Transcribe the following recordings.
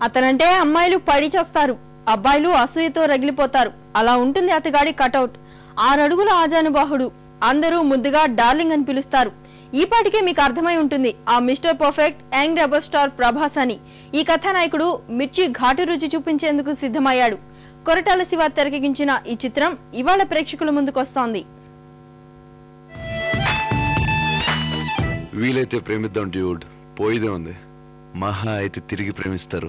అతనంటే అమ్మాయిలు పడి చేస్తారు, అబ్బాయిలు అసూయతో రగిలిపోతారు. అలా ఉంటుంది అతగాడి కటౌట్. 6 అడుగుల ఆజానుబాహుడు, అందరూ ముద్దుగా డార్లింగ్ అని పిలుస్తారు. ఈ పాటికే మీకు అర్థమై ఉంటుంది ఆ mister perfect young rebel star Prabhas అని. ఈ కథానాయకుడు మిర్చి ఘాటు రుచి చూపించేందుకు సిద్ధమయ్యాడు. కొరటాల శివ తెరకెక్కించిన ఈ చిత్రం ఇవాళ ప్రేక్షకుల ముందుకొస్తోంది. వీలైతే ప్రేమిద్దాం డ్యూడ్, పోయిదే ఉంది. మహా అయితే తిరిగి ప్రేమిస్తారు.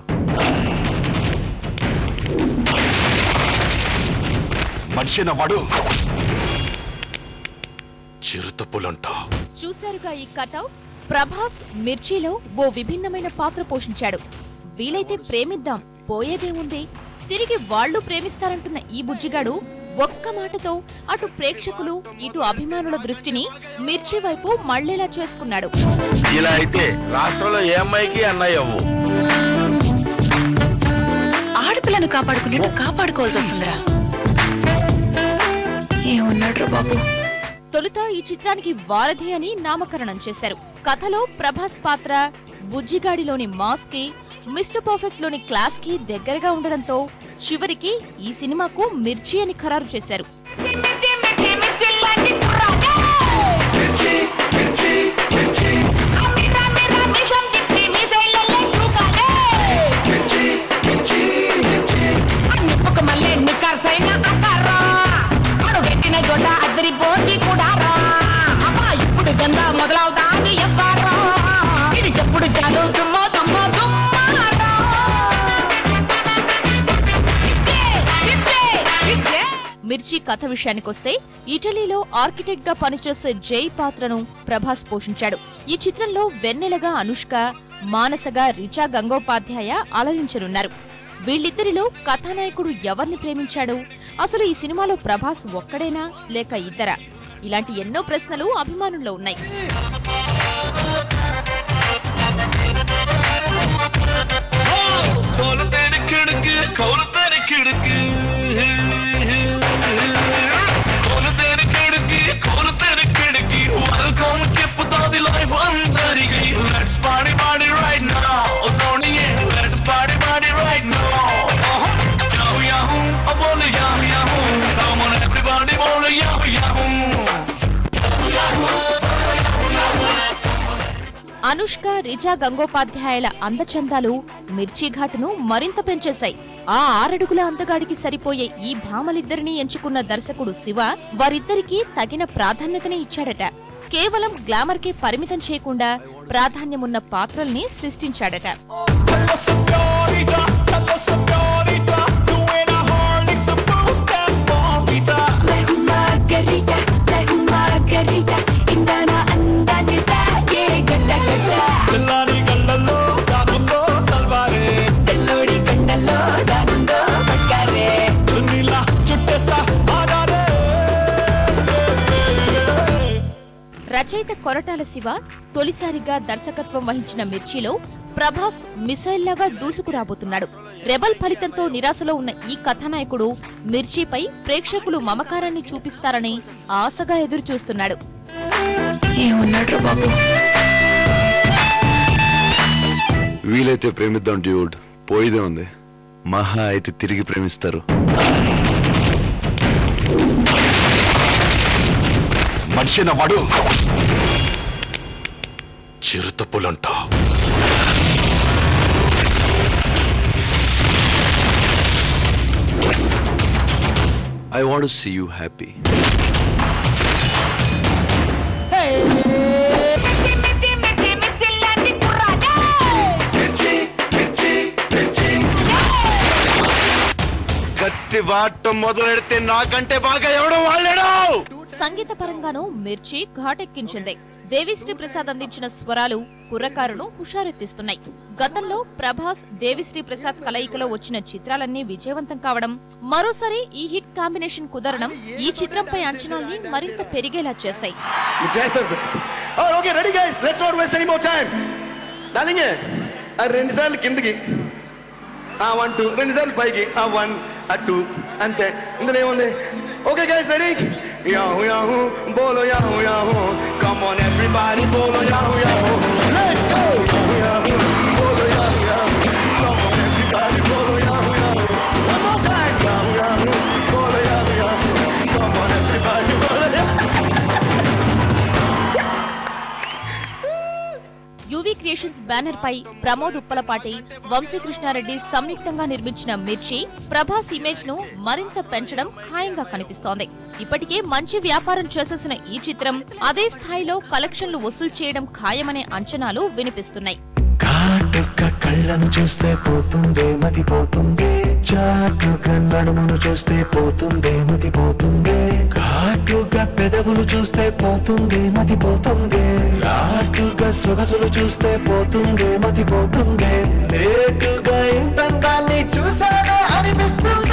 మనిషిన వాడు చిరుతపులంట. చూశారుగా ఈ కటౌట్. ప్రభాస్ మిర్చిలో ఓ విభిన్నమైన పాత్ర పోషించాడు. వీలైతే ప్రేమిద్దాం, పోయేదేముంది, తిరిగి వాళ్లు ప్రేమిస్తారంటున్న ఈ బుజ్జిగాడు ఒక్క మాటతో అటు ప్రేక్షకులు ఇటు అభిమానుల దృష్టిని మిర్చి వైపు మళ్లేలా చేసుకున్నాడు. ఇలా అయితే రాష్ట్రంలో ఏ అమ్మాయికి అన్నయ్యవు. ఆడపిల్లను కాపాడుకున్నట్టు కాపాడుకోవాల్సి వస్తుందిరా. ఏమన్నాడు బాబు? తొలుత ఈ చిత్రానికి వారధి అని నామకరణం చేశారు. కథలో ప్రభాస్ పాత్ర బుజ్జిగాడిలోని మాస్ కి, మిస్టర్ పర్ఫెక్ట్ లోని క్లాస్ కి దగ్గరగా ఉండడంతో చివరికి ఈ సినిమాకు మిర్చి అని ఖరారు చేశారు. మిర్చి కథ విషయానికొస్తే ఇటలీలో ఆర్కిటెక్ట్ గా పనిచేసే జై పాత్రను ప్రభాస్ పోషించాడు. ఈ చిత్రంలో వెన్నెలగా అనుష్క, మానసగా రిచా గంగోపాధ్యాయ అలరించనున్నారు. వీళ్ళిద్దరిలో కథానాయకుడు ఎవరిని ప్రేమించాడు? అసలు ఈ సినిమాలో ప్రభాస్ ఒక్కడేనా లేక ఇద్దరా? ఇలాంటి ఎన్నో ప్రశ్నలు అభిమానుల్లో ఉన్నాయి. అనుష్క, రిచా గంగోపాధ్యాయుల అందచందాలు మిర్చి ఘాటును మరింత పెంచేశాయి. ఆ 6 అడుగుల అందగాడికి సరిపోయే ఈ భామలిద్దరినీ ఎంచుకున్న దర్శకుడు శివ వారిద్దరికీ తగిన ప్రాధాన్యతని ఇచ్చాడట. కేవలం గ్లామర్ కే పరిమితం చేయకుండా ప్రాధాన్యమున్న పాత్రల్ని సృష్టించాడట. రచయిత కొరటాల శివ తొలిసారిగా దర్శకత్వం వహించిన మిర్చిలో ప్రభాస్ మిసైల్ లాగా దూసుకురాబోతున్నాడు. రెబల్ ఫలితంతో నిరాశలో ఉన్న ఈ కథానాయకుడు మిర్చిపై ప్రేక్షకులు మమకారాన్ని చూపిస్తారని ఆశగా ఎదురు చూస్తున్నాడు. వీలైతే ప్రేమిద్దాం డ్యూడ్, పోయిదే ఉంది. మహా అయితే తిరిగి ప్రేమిస్తారు. మనిషిన వాడు చిరుతపులంట. I want to see you happy. కత్తి వాటం మొదలెడితే నాకంటే బాగా ఎవడో వాళ్ళేడు. సంగీత పరంగానూ మిర్చి ఘాటెక్కించింది. దేవిశ్రీ ప్రసాద్ అందించిన స్వరాలు కుర్రకారును హుషారెత్తిస్తున్నాయి. గతంలో ప్రభాస్, దేవిశ్రీ ప్రసాద్ కలయికలో వచ్చిన చిత్రాలన్నీ విజయవంతం కావడం, మరోసారి ఈ హిట్ కాంబినేషన్ కుదరడం ఈ చిత్రంపై అంచనాల్ని మరింత పెరిగేలా చేశాయి. అంతే, ఇందులో ఏముంది? Okay guys, ready? Yahoo yahoo, bolo yahoo yahoo, come on everybody, bolo yahoo yahoo, let's go. Yahoo yahoo, bolo yahoo yahoo, come on everybody. UV creations banner పై ప్రమోద్ ఉప్పలపాటి, వంశీకృష్ణారెడ్డి సంయుక్తంగా నిర్మించిన మిర్చి ప్రభాస్ ఇమేజ్ ను మరింత పెంచడం ఖాయంగా కనిపిస్తోంది. ఇప్పటికే మంచి వ్యాపారం చేసేసిన ఈ చిత్రం అదే స్థాయిలో కలెక్షన్లు వసూలు చేయడం ఖాయమనే అంచనాలు వినిపిస్తున్నాయి. కాటుక కళ్ళను చూస్తే పోతుందే మతి పోతుందే, చాటుగా నడుమును చూస్తే పోతుందే మతి పోతుందే, కాటుగా పెదవులు చూస్తే పోతుందే మతి పోతుందే, లాటుగా సొగసులు చూస్తే పోతుందే మతి పోతుందే, లేటుగా ఇంతంతాన్ని చూసాగా అనిపిస్తుంది.